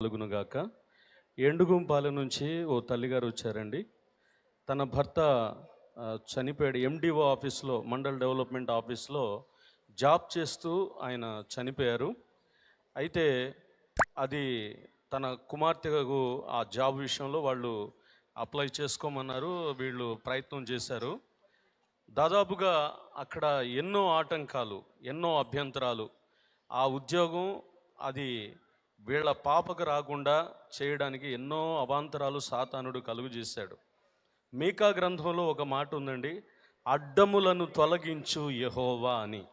కలుగునుగాక. ఎండుగుంపాల నుంచి ఓ తల్లిగారు వచ్చారండి. తన భర్త చనిపోయాడు. ఎండిఓ ఆఫీస్లో, మండల్ డెవలప్మెంట్ ఆఫీస్లో జాబ్ చేస్తూ ఆయన చనిపోయారు. అయితే అది తన కుమార్తెకు ఆ జాబ్ విషయంలో వాళ్ళు అప్లై చేసుకోమన్నారు. వీళ్ళు ప్రయత్నం చేశారు. దాదాపుగా అక్కడ ఎన్నో ఆటంకాలు, ఎన్నో అభ్యంతరాలు. ఆ ఉద్యోగం అది వీళ్ళ పాపకు రాకుండా చేయడానికి ఎన్నో అవాంతరాలు సాతానుడు కలుగు చేశాడు. మీకా గ్రంథంలో ఒక మాట ఉందండి, అడ్డములను తొలగించు యెహోవా అని.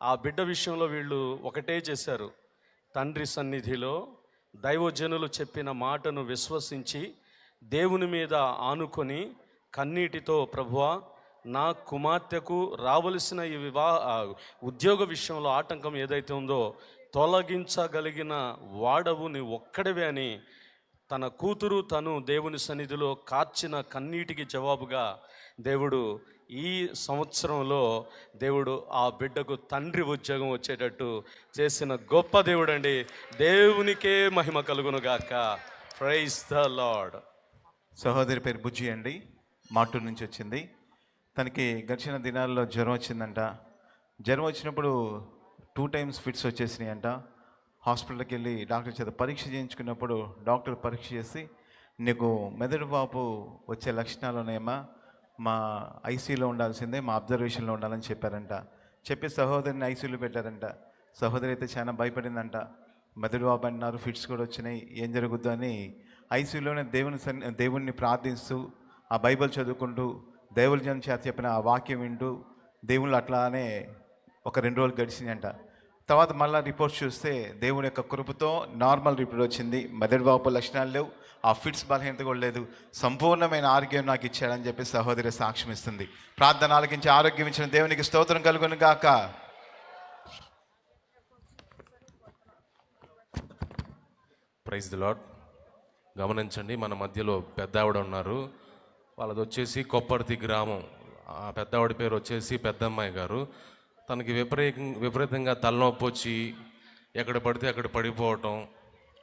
ఆ బిడ్డ విషయంలో వీళ్ళు ఒకటే చేశారు. తండ్రి సన్నిధిలో దైవజనులు చెప్పిన మాటను విశ్వసించి దేవుని మీద ఆనుకొని కన్నీటితో, ప్రభువా నా కుమార్తెకు రావలసిన ఈ ఉద్యోగ విషయంలో ఆటంకం ఏదైతే ఉందో తొలగించగలిగిన వాడవు నీ ఒక్కడివే అని తన కూతురు తను దేవుని సన్నిధిలో కార్చిన కన్నీటికి జవాబుగా దేవుడు ఈ సంవత్సరంలో దేవుడు ఆ బిడ్డకు తండ్రి ఉద్యోగం వచ్చేటట్టు చేసిన గొప్ప దేవుడు అండి. దేవునికే మహిమ కలుగునుగాక. Praise the lord. సహోదరి పేరు బుజ్జి అండి, మాటూరు నుంచి వచ్చింది. తనకి గడిచిన దినాల్లో జ్వరం వచ్చిందంట. జ్వరం వచ్చినప్పుడు 2 times ఫిట్స్ వచ్చేసినాయి అంట. హాస్పిటల్కి వెళ్ళి డాక్టర్ చేత పరీక్ష చేయించుకున్నప్పుడు డాక్టర్ పరీక్ష చేసి, నీకు మెదడు వాపు వచ్చే లక్షణాలు ఉన్నాయమ్మా, మా ఐసీయూలో ఉండాల్సిందే, మా అబ్జర్వేషన్లో ఉండాలని చెప్పారంట. చెప్పి సహోదరిని ఐసీయూలో పెట్టారంట. సహోదరి అయితే చాలా భయపడిందంట. మెదడు వాపు అన్నారు, ఫిట్స్ కూడా వచ్చినాయి, ఏం జరుగుద్దు అని ఐసీయూలోనే దేవుణ్ణి ప్రార్థిస్తూ, ఆ బైబిల్ చదువుకుంటూ, దైవజనం చేత చెప్పిన ఆ వాక్యం వింటూ దేవుళ్ళు అట్లానే ఒక 2 రోజులు గడిచిందంట. తర్వాత మళ్ళీ రిపోర్ట్స్ చూస్తే దేవుని యొక్క కృపతో నార్మల్ రిపోర్ట్ వచ్చింది. మెదడు వాపు లక్షణాలు లేవు, ఆ ఫిట్స్ బలహీనత కూడా లేదు, సంపూర్ణమైన ఆరోగ్యం నాకు ఇచ్చాడని చెప్పి సహోదరి సాక్ష్యం ఇస్తుంది. ప్రార్థన ఆలకించి ఆరోగ్యం ఇచ్చిన దేవునికి స్తోత్రం కలుగును గాక. Praise the lord. గమనించండి, మన మధ్యలో పెద్ద ఆవిడ ఉన్నారు. వాళ్ళది వచ్చేసి కొప్పర్తి గ్రామం. ఆ పెద్ద ఆవిడ పేరు వచ్చేసి పెద్దమ్మాయి గారు. తనకి విపరీతంగా తలనొప్పి వచ్చి ఎక్కడ పడితే అక్కడ పడిపోవటం.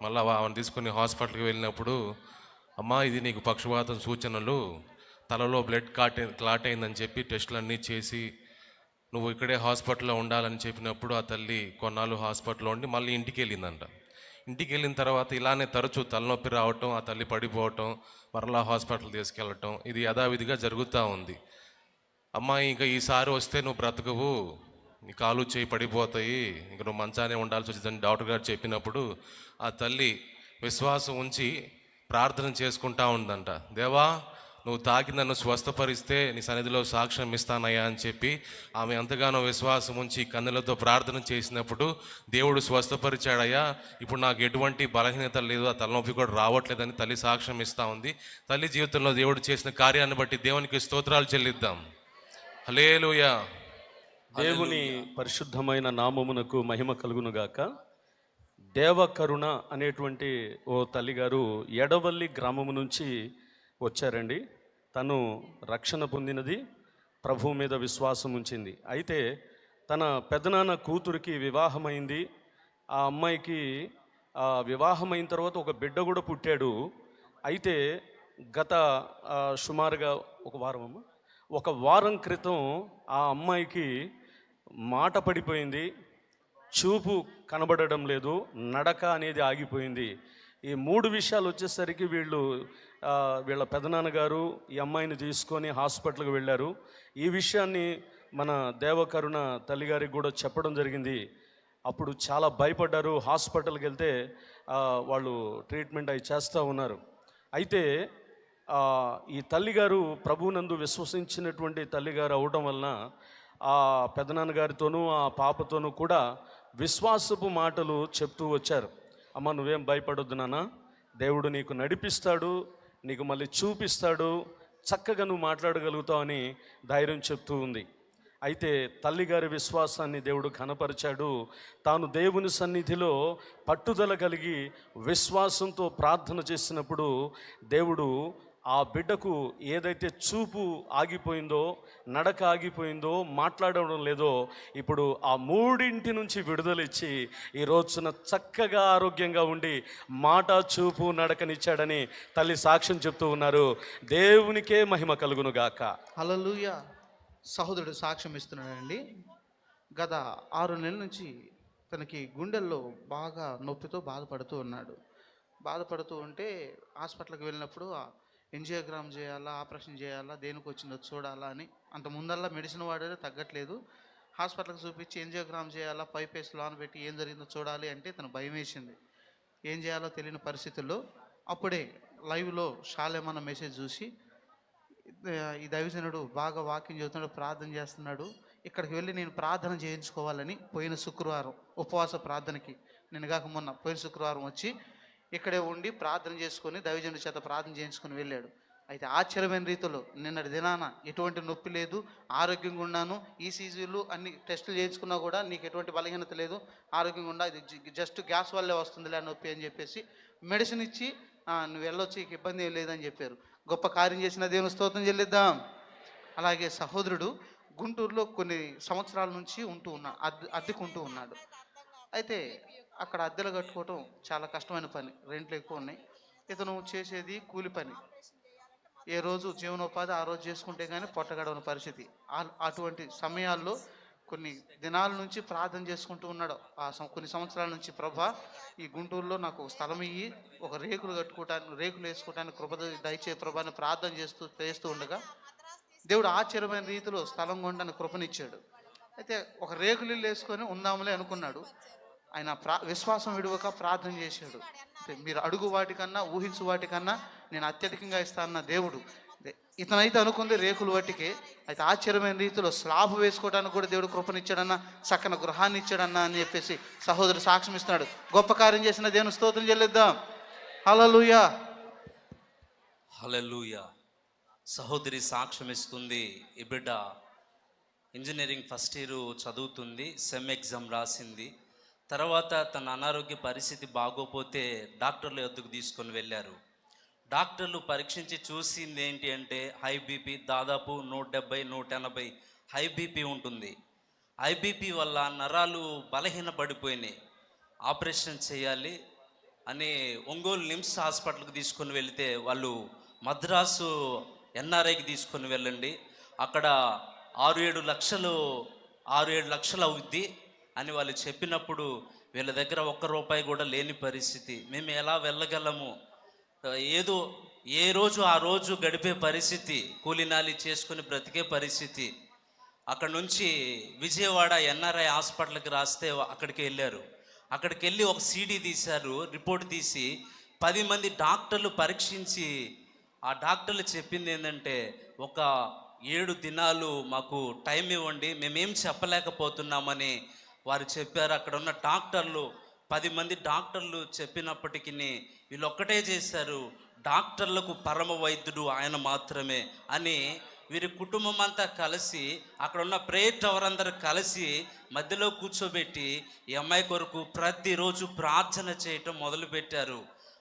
మళ్ళీ ఆమెను తీసుకుని హాస్పిటల్కి వెళ్ళినప్పుడు, అమ్మా ఇది నీకు పక్షవాతం సూచనలు, తలలో బ్లడ్ క్లాట్ అయిందని చెప్పి టెస్టులన్నీ చేసి నువ్వు ఇక్కడే హాస్పిటల్లో ఉండాలని చెప్పినప్పుడు ఆ తల్లి కొన్నాళ్ళు హాస్పిటల్లో ఉండి మళ్ళీ ఇంటికి వెళ్ళిందంట. ఇంటికి వెళ్ళిన తర్వాత ఇలానే తరచూ తలనొప్పి రావటం, ఆ తల్లి పడిపోవటం, మరలా హాస్పిటల్ తీసుకెళ్ళటం, ఇది యథావిధిగా జరుగుతూ ఉంది. అమ్మాయి ఇంకా ఈసారి వస్తే నువ్వు బ్రతకవు, నీ కాలు చేయి పడిపోతాయి, ఇంక నువ్వు మంచానే ఉండాల్సి వచ్చిందని డాక్టర్ గారు చెప్పినప్పుడు ఆ తల్లి విశ్వాసం ఉంచి ప్రార్థన చేసుకుంటా ఉందంట. దేవా నువ్వు తాకి నన్ను స్వస్థపరిస్తే నీ సన్నిధిలో సాక్ష్యం ఇస్తానయ్యా అని చెప్పి ఆమె ఎంతగానో విశ్వాసం ఉంచి కన్నులతో ప్రార్థన చేసినప్పుడు దేవుడు స్వస్థపరిచాడయ్యా, ఇప్పుడు నాకు ఎటువంటి బలహీనత లేదు, ఆ తలనొప్పి కూడా రావట్లేదని తల్లి సాక్ష్యం ఇస్తూ ఉంది. తల్లి జీవితంలో దేవుడు చేసిన కార్యాన్ని బట్టి దేవునికి స్తోత్రాలు చెల్లిద్దాం. హల్లెలూయా. దేవుని పరిశుద్ధమైన నామమునకు మహిమ కలుగునుగాక. దేవకరుణ అనేటువంటి ఓ తల్లిగారు ఎడవల్లి గ్రామము నుంచి వచ్చారండి. తను రక్షణ పొందినది, ప్రభువు మీద విశ్వాసం ఉంచింది. అయితే తన పెదనాన్న కూతురికి వివాహమైంది. ఆ అమ్మాయికి వివాహమైన తర్వాత ఒక బిడ్డ కూడా పుట్టాడు. అయితే గత సుమారుగా ఒక వారం క్రితం ఆ అమ్మాయికి మాట పడిపోయింది, చూపు కనబడడం లేదు, నడక అనేది ఆగిపోయింది. ఈ 3 విషయాలు వచ్చేసరికి వీళ్ళ పెదనాన్నగారు ఈ అమ్మాయిని తీసుకొని హాస్పిటల్కి వెళ్ళారు. ఈ విషయాన్ని మన దేవకరుణ తల్లిగారికి కూడా చెప్పడం జరిగింది. అప్పుడు చాలా భయపడ్డారు. హాస్పిటల్కి వెళ్తే వాళ్ళు ట్రీట్మెంట్ అవి చేస్తూ ఉన్నారు. అయితే ఈ తల్లిగారు ప్రభువునందు విశ్వసించినటువంటి తల్లిగారు అవడం వలన ఆ పెదనాన్నగారితోనూ ఆ పాపతోనూ కూడా విశ్వాసపు మాటలు చెప్తూ వచ్చారు. అమ్మ నువ్వేం భయపడొద్దు నాన్న, దేవుడు నీకు నడిపిస్తాడు, నీకు మళ్ళీ చూపిస్తాడు, చక్కగా నువ్వు మాట్లాడగలుగుతావు అని ధైర్యం చెప్తూ ఉంది. అయితే తల్లిగారి విశ్వాసాన్ని దేవుడు ఘనపరిచాడు. తాను దేవుని సన్నిధిలో పట్టుదల కలిగి విశ్వాసంతో ప్రార్థన చేసినప్పుడు దేవుడు ఆ బిడ్డకు ఏదైతే చూపు ఆగిపోయిందో, నడక ఆగిపోయిందో, మాట్లాడడం లేదో, ఇప్పుడు ఆ మూడింటి నుంచి విడుదలిచ్చి ఈ రోజున చక్కగా ఆరోగ్యంగా ఉండి మాట, చూపు, నడకనిచ్చాడని తల్లి సాక్ష్యం చెప్తూ ఉన్నారు. దేవునికే మహిమ కలుగును గాక. హల్లెలూయా. సహోదరుడు సాక్ష్యం ఇస్తున్నాడండి. గత 6 నెలల నుంచి తనకి గుండెల్లో బాగా నొప్పితో బాధపడుతూ ఉంటే హాస్పిటల్కి వెళ్ళినప్పుడు ఎంజియోగ్రామ్ చేయాలా, ఆపరేషన్ చేయాలా, దేనికి వచ్చిందో చూడాలా అని అంత ముందల్లా మెడిసిన్ వాడే తగ్గట్లేదు. హాస్పిటల్కి చూపించి ఎంజియోగ్రామ్ చేయాలా, పైపేసి లోన పెట్టి ఏం జరిగిందో చూడాలి అంటే తను భయం వేసింది. ఏం చేయాలో తెలియని పరిస్థితుల్లో అప్పుడే లైవ్లో షాలేమన్న మెసేజ్ చూసి ఈ దైవజనుడు బాగా వాకింగ్ చేస్తున్నాడు, ప్రార్థన చేస్తున్నాడు, ఇక్కడికి వెళ్ళి నేను ప్రార్థన చేయించుకోవాలని పోయిన శుక్రవారం ఉపవాస ప్రార్థనకి నేను కాక మొన్న పోయిన శుక్రవారం వచ్చి ఇక్కడే ఉండి ప్రార్థన చేసుకొని దైవజనుడి చేత ప్రార్థన చేయించుకొని వెళ్ళాడు. అయితే ఆశ్చర్యమైన రీతిలో నిన్నటి దినాన ఎటువంటి నొప్పి లేదు, ఆరోగ్యంగా ఉన్నాను, ఈసీజీలు అన్ని టెస్టులు చేయించుకున్నా కూడా నీకు ఎటువంటి బలహీనత లేదు, ఆరోగ్యంగా ఉన్నా, ఇది జస్ట్ గ్యాస్ వల్లే వస్తుందిలే నొప్పి అని చెప్పేసి మెడిసిన్ ఇచ్చి నువ్వు వెళ్ళొచ్చి నీకు ఇబ్బంది ఏం లేదని చెప్పారు. గొప్ప కార్యం చేసిన దేవుని స్తోత్రం చెల్లిద్దాం. అలాగే సహోదరుడు గుంటూరులో కొన్ని సంవత్సరాల నుంచి అద్దెకుంటూ ఉన్నాడు. అయితే అక్కడ అద్దెలు కట్టుకోవటం చాలా కష్టమైన పని, రెంట్లు ఎక్కువ ఉన్నాయి. ఇతను చేసేది కూలి పని, ఏ రోజు జీవనోపాధి ఆ రోజు చేసుకుంటే కానీ పొట్టగడవని పరిస్థితి. అటువంటి సమయాల్లో కొన్ని దినాల నుంచి ప్రార్థన చేసుకుంటూ ఉన్నాడు. కొన్ని సంవత్సరాల నుంచి, ప్రభా ఈ గుంటూరులో నాకు స్థలం ఇయ్యి, ఒక రేకులు వేసుకోవడానికి కృప దయచే ప్రభాని ప్రార్థన చేస్తూ ఉండగా దేవుడు ఆశ్చర్యమైన రీతిలో స్థలం కొనడానికి కృపనిచ్చాడు. అయితే ఒక రేకులు ఇల్లు వేసుకొని ఉందాములే అనుకున్నాడు. ఆయన విశ్వాసం విడువక ప్రార్థన చేశాడు. మీరు అడుగు వాటికన్నా ఊహించు వాటికన్నా నేను అత్యధికంగా ఇస్తానన్న దేవుడు. ఇతనైతే అనుకుంది రేకులు వాటికే, అయితే ఆశ్చర్యమైన రీతిలో స్లాబ్ వేసుకోవడానికి కూడా దేవుడు కృపనిచ్చాడన్న, చక్కన గృహాన్ని ఇచ్చాడన్న అని చెప్పేసి సహోదరుడు సాక్ష్యం ఇస్తున్నాడు. గొప్ప కార్యం చేసిన దేవుని స్తోత్రం చెల్లిద్దాం. హల్లెలూయా. హల్లెలూయా. సహోదరి సాక్ష్యం ఇస్తుంది. ఈ బిడ్డ ఇంజనీరింగ్ ఫస్ట్ ఇయర్ చదువుతుంది, సెమ్ ఎగ్జామ్ రాసింది. తర్వాత తన అనారోగ్య పరిస్థితి బాగోపోతే డాక్టర్ల వద్దకు తీసుకొని వెళ్ళారు. డాక్టర్లు పరీక్షించి చూసింది ఏంటి అంటే హై బీపీ, దాదాపు 170-180 హై బీపీ ఉంటుంది. హై బీపీ వల్ల నరాలు బలహీనపడిపోయినాయి, ఆపరేషన్ చేయాలి అని ఒంగోలు నిమ్స్ హాస్పిటల్కి తీసుకొని వెళితే వాళ్ళు మద్రాసు ఎన్ఆర్ఐకి తీసుకొని వెళ్ళండి, అక్కడ 6-7 లక్షలు అవుద్ది అని వాళ్ళు చెప్పినప్పుడు వీళ్ళ దగ్గర ఒక్క రూపాయి కూడా లేని పరిస్థితి. మేము ఎలా వెళ్ళగలము, ఏదో ఏ రోజు ఆ రోజు గడిపే పరిస్థితి, కూలినాలి చేసుకుని బ్రతికే పరిస్థితి. అక్కడ నుంచి విజయవాడ ఎన్ఆర్ఐ హాస్పిటల్కి రాస్తే అక్కడికి వెళ్ళారు. అక్కడికి వెళ్ళి ఒక సీడీ తీశారు, రిపోర్ట్ తీసి 10 మంది డాక్టర్లు పరీక్షించి ఆ డాక్టర్లు చెప్పింది ఏంటంటే ఒక 7 దినాలు మాకు టైం ఇవ్వండి, మేమేం చెప్పలేకపోతున్నామని వారు చెప్పారు. అక్కడ ఉన్న డాక్టర్లు 10 మంది డాక్టర్లు చెప్పినప్పటికీ వీళ్ళు ఒక్కటే చేశారు, డాక్టర్లకు పరమ వైద్యుడు ఆయన మాత్రమే అని. వీరి కుటుంబం అంతా కలిసి అక్కడ ఉన్న ప్రేయర్ టవర్ అందరూ కలిసి మధ్యలో కూర్చోబెట్టి ఈ అమ్మాయి కొరకు ప్రతిరోజు ప్రార్థన చేయటం మొదలుపెట్టారు.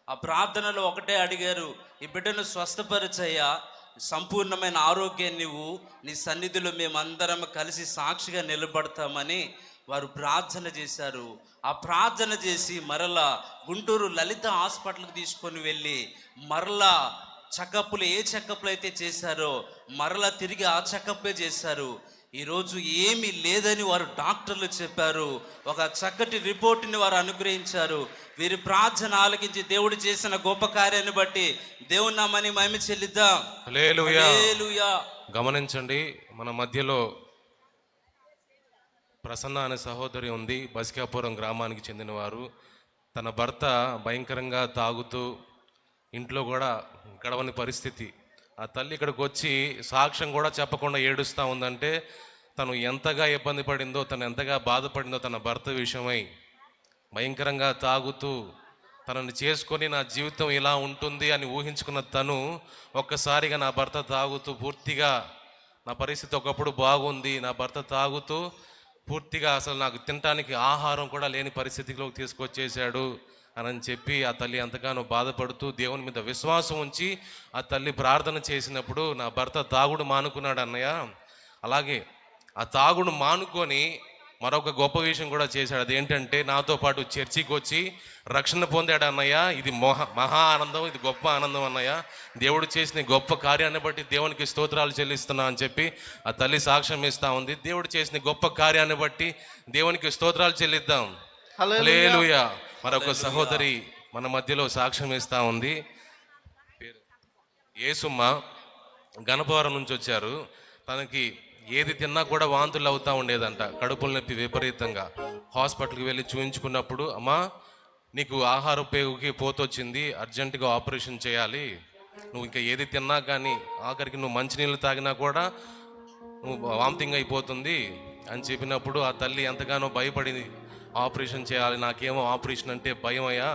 ఆ ప్రార్థనలో ఒకటే అడిగారు, ఈ బిడ్డను స్వస్థపరిచయ్యా, సంపూర్ణమైన ఆరోగ్యాన్ని నువ్వు నీ సన్నిధిలో మేమందరం కలిసి సాక్షిగా నిలబడతామని వారు ప్రార్థన చేశారు. ఆ ప్రార్థన చేసి మరలా గుంటూరు లలిత హాస్పిటల్కి తీసుకొని వెళ్ళి మరలా చెకప్లు ఏ చెకప్లు అయితే చేశారో మరలా తిరిగి ఆ చెకప్పే చేశారు. ఈరోజు ఏమీ లేదని వారు డాక్టర్లు చెప్పారు. ఒక చక్కటి రిపోర్టుని వారు అనుగ్రహించారు. వీరి ప్రార్థన ఆలకించి దేవుడు చేసిన గొప్ప కార్యాన్ని బట్టి దేవుని నామని మహిమ చెల్లిద్దాం. హల్లెలూయా. హల్లెలూయా. గమనించండి, మన మధ్యలో ప్రసన్న అనే సహోదరి ఉంది, బసికాపురం గ్రామానికి చెందినవారు. తన భర్త భయంకరంగా తాగుతూ ఇంట్లో కూడా గడవని పరిస్థితి. ఆ తల్లి ఇక్కడికి వచ్చి సాక్ష్యం కూడా చెప్పకుండా ఏడుస్తూ ఉందంటే తను ఎంతగా ఇబ్బంది పడిందో, తను ఎంతగా బాధపడిందో తన భర్త విషయమై. భయంకరంగా తాగుతూ తనని చేసుకొని నా జీవితం ఇలా ఉంటుంది అని ఊహించుకున్న తను ఒక్కసారిగా నా భర్త తాగుతూ పూర్తిగా నా పరిస్థితి ఒకప్పుడు బాగుంది, నా భర్త తాగుతూ పూర్తిగా అసలు నాకు తినటానికి ఆహారం కూడా లేని పరిస్థితిలోకి తీసుకొచ్చేసాడు అని చెప్పి ఆ తల్లి ఎంతగానో బాధపడుతూ దేవుని మీద విశ్వాసం ఉంచి ఆ తల్లి ప్రార్థన చేసినప్పుడు నా భర్త తాగుడు మానుకున్నాడు అన్నయ్య. అలాగే ఆ తాగుడు మానుకొని మరొక గొప్ప విషయం కూడా చేశాడు. అదేంటంటే నాతో పాటు చర్చికి వచ్చి రక్షణ పొందాడు అన్నయ్య. ఇది మహా ఆనందం, ఇది గొప్ప ఆనందం అన్నయ్య. దేవుడు చేసిన గొప్ప కార్యాన్ని బట్టి దేవునికి స్తోత్రాలు చెల్లిస్తున్నా అని చెప్పి ఆ తల్లి సాక్ష్యం ఇస్తా ఉంది. దేవుడు చేసిన గొప్ప కార్యాన్ని బట్టి దేవునికి స్తోత్రాలు చెల్లిద్దాం. హల్లెలూయా. మరొక సహోదరి మన మధ్యలో సాక్ష్యం ఇస్తా ఉంది. యేసుమ్మ గణపవరం నుంచి వచ్చారు. తనకి ఏది తిన్నా కూడా వాంతులు అవుతూ ఉండేదంట, కడుపుల నొప్పి విపరీతంగా. హాస్పిటల్కి వెళ్ళి చూయించుకున్నప్పుడు, అమ్మా నీకు ఆహార పేగుకి పోతొచ్చింది, అర్జెంటుగా ఆపరేషన్ చేయాలి, నువ్వు ఇంకా ఏది తిన్నా కానీ ఆఖరికి నువ్వు మంచినీళ్ళు తాగినా కూడా నువ్వు వామిటింగ్ అయిపోతుంది అని చెప్పినప్పుడు ఆ తల్లి ఎంతగానో భయపడింది. ఆపరేషన్ చేయాలి, నాకేమో ఆపరేషన్ అంటే భయం అయ్యా,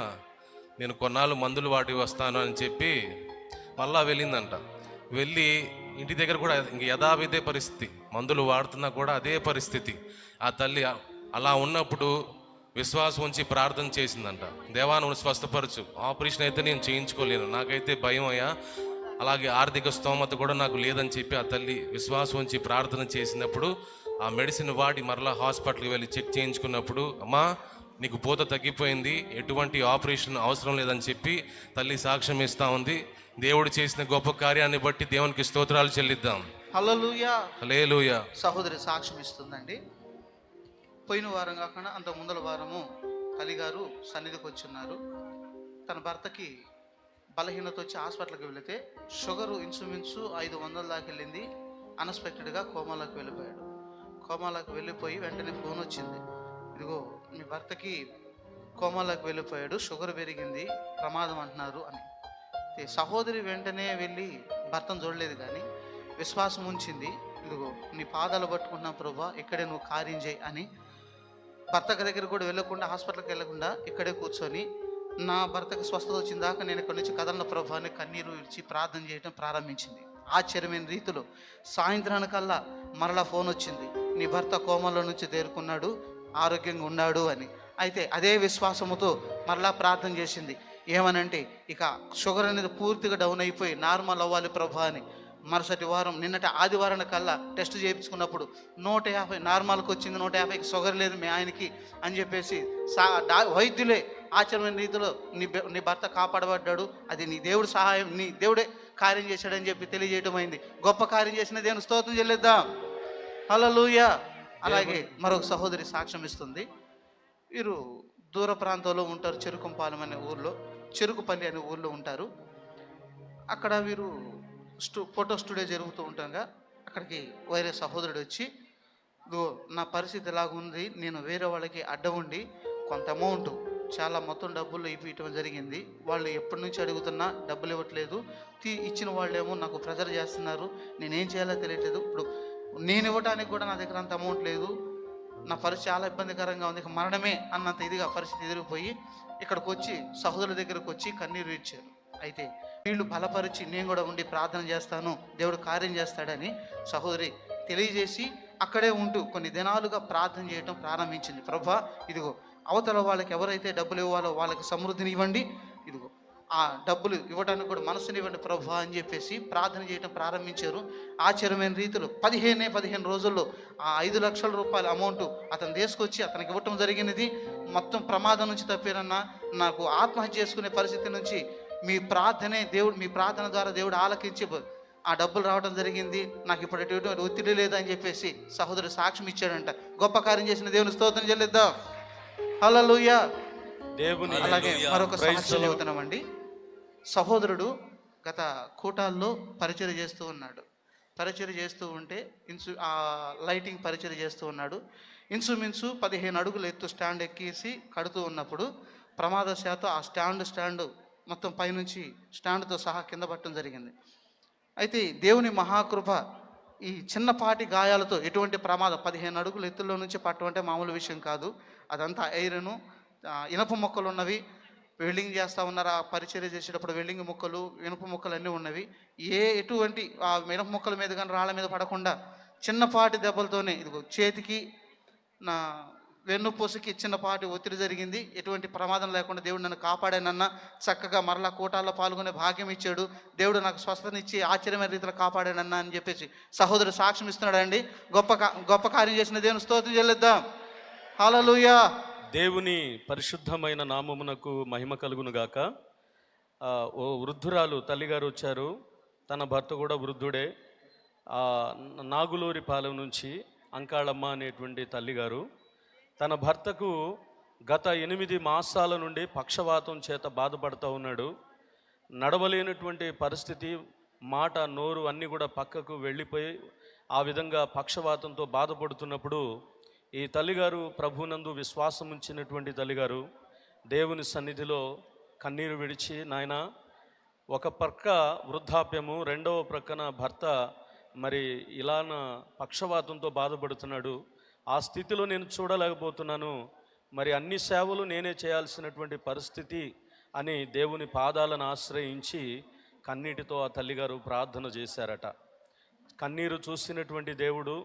నేను కొన్నాళ్ళు మందులు వాడి వస్తాను అని చెప్పి మళ్ళా వెళ్ళిందంట. వెళ్ళి ఇంటి దగ్గర కూడా ఇంక యథావిధే పరిస్థితి, మందులు వాడుతున్నా కూడా అదే పరిస్థితి. ఆ తల్లి అలా ఉన్నప్పుడు విశ్వాసం ఉంచి ప్రార్థన చేసిందంట. దేవా నువ్వు స్వస్థపరచు, ఆపరేషన్ అయితే నేను చేయించుకోలేను, నాకైతే భయం అయ్యా, అలాగే ఆర్థిక స్తోమత కూడా నాకు లేదని చెప్పి ఆ తల్లి విశ్వాసం ఉంచి ప్రార్థన చేసినప్పుడు ఆ మెడిసిన్ వాడి మరలా హాస్పిటల్కి వెళ్ళి చెక్ చేయించుకున్నప్పుడు, అమ్మా నీకు పూత తగ్గిపోయింది, ఎటువంటి ఆపరేషన్ అవసరం లేదని చెప్పి తల్లి సాక్ష్యం ఇస్తూ ఉంది. దేవుడు చేసిన గొప్ప కార్యాన్ని బట్టి దేవునికి స్తోత్రాలు చెల్లిద్దాం. హల్లెలూయా. హల్లెలూయా. సహోదరి సాక్ష్యం ఇస్తుందండి. పోయిన వారం కాకుండా అంత ముందల వారము తల్లిగారు సన్నిధికి వచ్చున్నారు. తన భర్తకి బలహీనత వచ్చి హాస్పిటల్కి వెళితే షుగరు ఇంచుమించు 500 దాకా వెళ్ళింది. అన్ఎక్స్పెక్టెడ్గా కోమాలోకి వెళ్ళిపోయాడు. కోమాలోకి వెళ్ళిపోయి వెంటనే ఫోన్ వచ్చింది, ఇదిగో మీ భర్తకి కోమాలోకి వెళ్ళిపోయాడు, షుగర్ పెరిగింది, ప్రమాదం అంటున్నారు అని. సహోదరి వెంటనే వెళ్ళి భర్తను చూడలేదు కానీ విశ్వాసం ఉంచింది. ఇదిగో నీ పాదాలు పట్టుకుంటున్నా ప్రభా, ఇక్కడే నువ్వు కార్యం చేయి అని. భర్త దగ్గర కూడా వెళ్ళకుండా, హాస్పిటల్కి వెళ్ళకుండా ఇక్కడే కూర్చొని నా భర్తకు స్వస్థత వచ్చిన దాకా నేను ఇక్కడి నుంచి కదలన ప్రభా అని కన్నీరు ఇచ్చి ప్రార్థన చేయడం ప్రారంభించింది. ఆశ్చర్యమైన రీతిలో సాయంత్రానికల్లా మరలా ఫోన్ వచ్చింది, నీ భర్త కోమలో నుంచి తేరుకున్నాడు, ఆరోగ్యంగా ఉన్నాడు అని. అయితే అదే విశ్వాసముతో మరలా ప్రార్థన చేసింది. ఏమనంటే ఇక షుగర్ అనేది పూర్తిగా డౌన్ అయిపోయి నార్మల్ అవ్వాలి ప్రభా అని. మరుసటి వారం నిన్నటి ఆదివారం కల్లా టెస్ట్ చేయించుకున్నప్పుడు 150 నార్మల్కి వచ్చింది, 150కి షుగర్ లేదు మీ ఆయనకి అని చెప్పేసి వైద్యులే ఆశ్చర్యమైన రీతిలో నీ భర్త కాపాడబడ్డాడు, అది నీ దేవుడు సహాయం, నీ దేవుడే కార్యం చేశాడని చెప్పి తెలియజేయడం అయింది. గొప్ప కార్యం చేసిన దేవుని స్తోత్రం చెల్లిద్దాం. హల్లెలూయా. అలాగే మరొక సహోదరి సాక్ష్యం ఇస్తుంది. వీరు దూర ప్రాంతంలో ఉంటారు, చెరుకుంపాలెం అనే ఊర్లో, చెరుకుపల్లి అనే ఊర్లో ఉంటారు. అక్కడ వీరు ఫోటో స్టూడియో జరుగుతూ ఉండగా అక్కడికి వేరే సహోదరుడు వచ్చి, నా పరిస్థితి ఎలాగుంది, నేను వేరే వాళ్ళకి అడ్డం ఉండి కొంత అమౌంట్ చాలా మొత్తం డబ్బులు ఇవ్వటం జరిగింది, వాళ్ళు ఎప్పటి నుంచి అడుగుతున్నా డబ్బులు ఇవ్వట్లేదు, ఇచ్చిన వాళ్ళేమో నాకు ప్రెజర్ చేస్తున్నారు, నేనేం చేయాలో తెలియట్లేదు, ఇప్పుడు నేను ఇవ్వడానికి కూడా నా దగ్గర అంత అమౌంట్ లేదు, నా పరిస్థితి చాలా ఇబ్బందికరంగా ఉంది, ఇక మరణమే అన్నంత ఇదిగా పరిస్థితి ఎదిరిపోయి ఇక్కడికి వచ్చి సహోదరుల దగ్గరకు వచ్చి కన్నీరు ఇచ్చారు. అయితే వీళ్ళు బలపరిచి నేను కూడా ఉండి ప్రార్థన చేస్తాను, దేవుడు కార్యం చేస్తాడని సహోదరి తెలియజేసి అక్కడే ఉంటూ కొన్ని దినాలుగా ప్రార్థన చేయటం ప్రారంభించింది. ప్రభా ఇదిగో అవతల వాళ్ళకి ఎవరైతే డబ్బులు ఇవ్వాలో వాళ్ళకి సమృద్ధిని ఇవ్వండి, ఇదిగో ఆ డబ్బులు ఇవ్వడానికి కూడా మనసునివ్వండి ప్రభా అని చెప్పేసి ప్రార్థన చేయడం ప్రారంభించారు. ఆశ్చర్యమైన రీతిలో 15 రోజుల్లో ఆ 5 లక్షల రూపాయల అమౌంట్ అతను తీసుకొచ్చి అతనికి ఇవ్వటం జరిగినది. మొత్తం ప్రమాదం నుంచి తప్పారన్నా, నాకు ఆత్మహత్య చేసుకునే పరిస్థితి నుంచి మీ ప్రార్థనే దేవుడు, మీ ప్రార్థన ద్వారా దేవుడు ఆలకించి ఆ డబ్బులు రావడం జరిగింది, నాకు ఇప్పుడు ఎటువంటి ఒత్తిడి లేదని చెప్పేసి సహోదరు సాక్ష్యం ఇచ్చాడంట. గొప్ప కార్యం చేసిన దేవుని స్తోత్రం చెల్లిద్దాం. హల్లెలూయా. దేవుని. అలాగే మరొక సాక్ష్యం చెబుతున్నామండి. సహోదరుడు గత కూటాల్లో పరిచర్య చేస్తూ ఉన్నాడు. పరిచర్య చేస్తూ ఉంటే లైటింగ్ పరిచర్య చేస్తూ ఉన్నాడు. ఇంచుమించు 15 అడుగులు ఎత్తు స్టాండ్ ఎక్కేసి కడుతూ ఉన్నప్పుడు ప్రమాదశాత్తు ఆ స్టాండ్ మొత్తం పైనుంచి స్టాండ్తో సహా కింద పట్టడం జరిగింది. అయితే దేవుని మహాకృప, ఈ చిన్నపాటి గాయాలతో ఎటువంటి ప్రమాదం, 15 అడుగులు ఎత్తుల్లో నుంచి పట్టడం అంటే మామూలు విషయం కాదు. అదంతా ఐరను, ఇనప మొక్కలు ఉన్నవి, వెల్డింగ్ చేస్తూ ఉన్నారు. ఆ పరిచర్య చేసేటప్పుడు వెల్డింగ్ ముక్కలు, ఇనుప ముక్కలు అన్నీ ఉన్నవి. ఎటువంటి ఆ ఇనుప ముక్కల మీద కానీ రాళ్ళ మీద పడకుండా చిన్నపాటి దెబ్బలతోనే ఇదిగో చేతికి వెన్నుపూసకి చిన్నపాటి ఒత్తిడి జరిగింది. ఎటువంటి ప్రమాదం లేకుండా దేవుడు నన్ను కాపాడానన్న. చక్కగా మరలా కూటాల్లో పాల్గొనే భాగ్యం ఇచ్చాడు. దేవుడు నాకు స్వస్థతనిచ్చి ఆశ్చర్యమైన రీతిలో కాపాడానన్న అని చెప్పేసి సహోదరుడు సాక్ష్యం ఇస్తున్నాడండి. గొప్ప కార్యం చేసిన దేవుని స్తోత్రం చెల్లిద్దాం. హల్లెలూయా. దేవుని పరిశుద్ధమైన నామమునకు మహిమ కలుగును గాక. ఓ వృద్ధురాలు తల్లిగారు వచ్చారు. తన భర్త కూడా వృద్ధుడే. నాగులూరిపాలెం నుంచి అంకాళమ్మ అనేటువంటి తల్లిగారు తన భర్తకు గత 8 మాసాల నుండి పక్షవాతం చేత బాధపడుతూ ఉన్నాడు. నడవలేనటువంటి పరిస్థితి, మాట నోరు అన్నీ కూడా పక్కకు వెళ్ళిపోయి ఆ విధంగా పక్షవాతంతో బాధపడుతున్నప్పుడు ఈ తల్లిగారు ప్రభునందు విశ్వాసం ఉంచినటువంటి తల్లిగారు దేవుని సన్నిధిలో కన్నీరు విడిచి, నాయన, ఒక ప్రక్క వృద్ధాప్యము, రెండవ ప్రక్కన భర్త మరి ఇలాన పక్షవాతంతో బాధపడుతున్నాడు. ఆ స్థితిలో నేను చూడలేకపోతున్నాను. మరి అన్ని సేవలు నేనే చేయాల్సినటువంటి పరిస్థితి అని దేవుని పాదాలను ఆశ్రయించి కన్నీటితో ఆ తల్లిగారు ప్రార్థన చేశారట. కన్నీరు చూసినటువంటి దేవుడు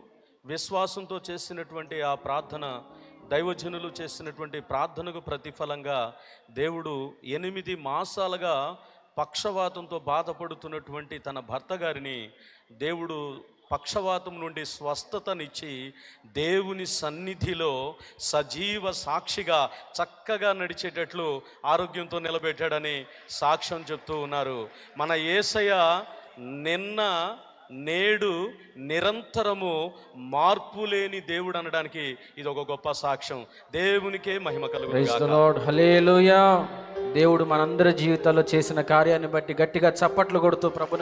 విశ్వాసంతో చేసినటువంటి ఆ ప్రార్థన, దైవజనులు చేసినటువంటి ప్రార్థనకు ప్రతిఫలంగా దేవుడు 8 మాసాలుగా పక్షవాతంతో బాధపడుతున్నటువంటి తన భర్త గారిని దేవుడు పక్షవాతం నుండి స్వస్థతనిచ్చి దేవుని సన్నిధిలో సజీవ సాక్షిగా చక్కగా నడిచేటట్లు ఆరోగ్యంతో నిలబెట్టాడని సాక్ష్యం చెప్తూ ఉన్నారు. మన యేసయ్య నిన్న నేడు నిరంతరము మార్పు లేని దేవుడు అనడానికి ఇది ఒక గొప్ప సాక్ష్యం. దేవునికే మహిమ కలుగును ప్రైజ్ ది గాక. లార్డ్. హల్లెలూయా. దేవుడు మనందరి జీవితాల్లో చేసిన కార్యాన్ని బట్టి గట్టిగా చప్పట్లు కొడుతూ ప్రభుని